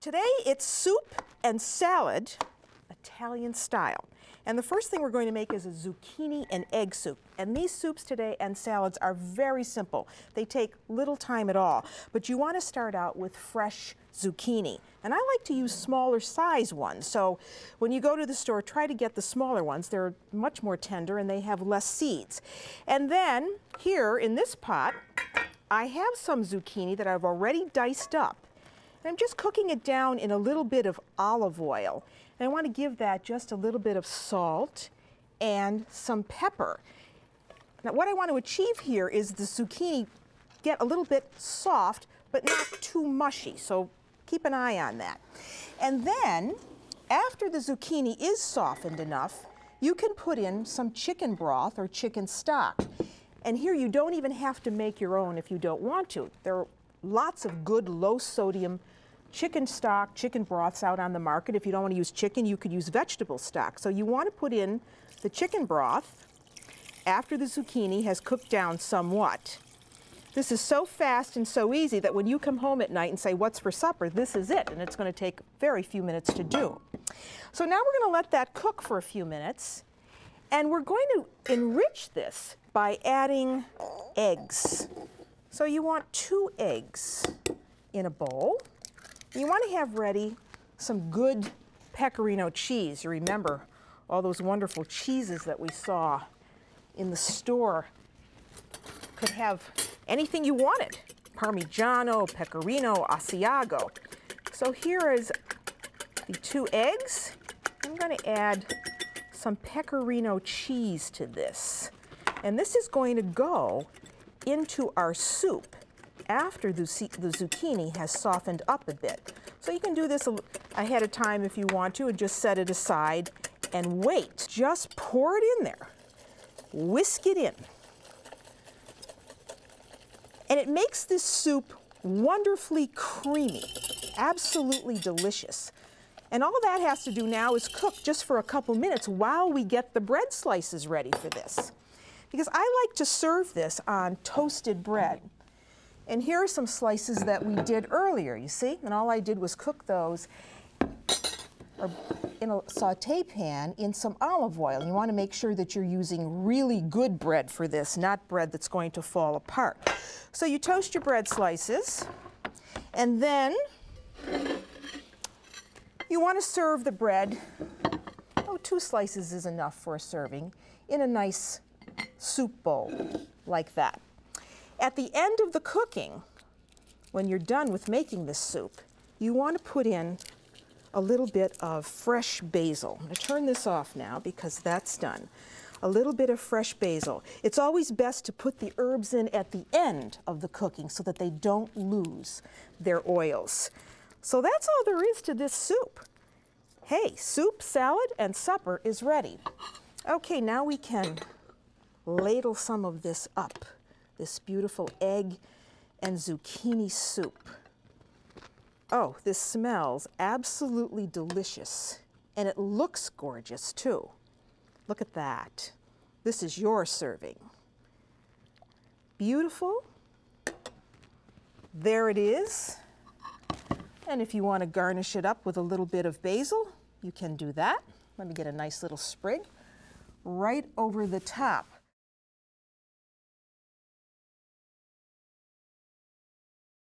Today it's soup and salad, Italian style. And the first thing we're going to make is a zucchini and egg soup. And these soups today and salads are very simple. They take little time at all. But you want to start out with fresh zucchini. And I like to use smaller size ones. So when you go to the store, try to get the smaller ones. They're much more tender and they have less seeds. And then here in this pot, I have some zucchini that I've already diced up. And I'm just cooking it down in a little bit of olive oil. And I want to give that just a little bit of salt and some pepper. Now what I want to achieve here is the zucchini get a little bit soft, but not too mushy. So keep an eye on that. And then after the zucchini is softened enough, you can put in some chicken broth or chicken stock. And here you don't even have to make your own if you don't want to. There are lots of good low-sodium chicken stock, chicken broths out on the market. If you don't want to use chicken, you could use vegetable stock. So you want to put in the chicken broth after the zucchini has cooked down somewhat. This is so fast and so easy that when you come home at night and say, what's for supper, this is it, and it's going to take very few minutes to do. So now we're going to let that cook for a few minutes, and we're going to enrich this by adding eggs. So you want 2 eggs in a bowl. You want to have ready some good pecorino cheese. You remember all those wonderful cheeses that we saw in the store. Could have anything you wanted. Parmigiano, pecorino, Asiago. So here is the 2 eggs. I'm going to add some pecorino cheese to this. And this is going to go into our soup after the zucchini has softened up a bit. So you can do this ahead of time if you want to and just set it aside and wait. Just pour it in there. Whisk it in. And it makes this soup wonderfully creamy, absolutely delicious. And all that has to do now is cook just for a couple minutes while we get the bread slices ready for this. Because I like to serve this on toasted bread. And here are some slices that we did earlier, you see? And all I did was cook those in a saute pan in some olive oil. You want to make sure that you're using really good bread for this, not bread that's going to fall apart. So you toast your bread slices, and then you want to serve the bread, 2 slices is enough for a serving, in a nice soup bowl like that. At the end of the cooking, when you're done with making this soup, you want to put in a little bit of fresh basil. I'm going to turn this off now because that's done. A little bit of fresh basil. It's always best to put the herbs in at the end of the cooking so that they don't lose their oils. So that's all there is to this soup. Hey, soup, salad, and supper is ready. Okay, now we can ladle some of this up. This beautiful egg and zucchini soup. Oh, this smells absolutely delicious. And it looks gorgeous, too. Look at that. This is your serving. Beautiful. There it is. And if you want to garnish it up with a little bit of basil, you can do that. Let me get a nice little sprig right over the top.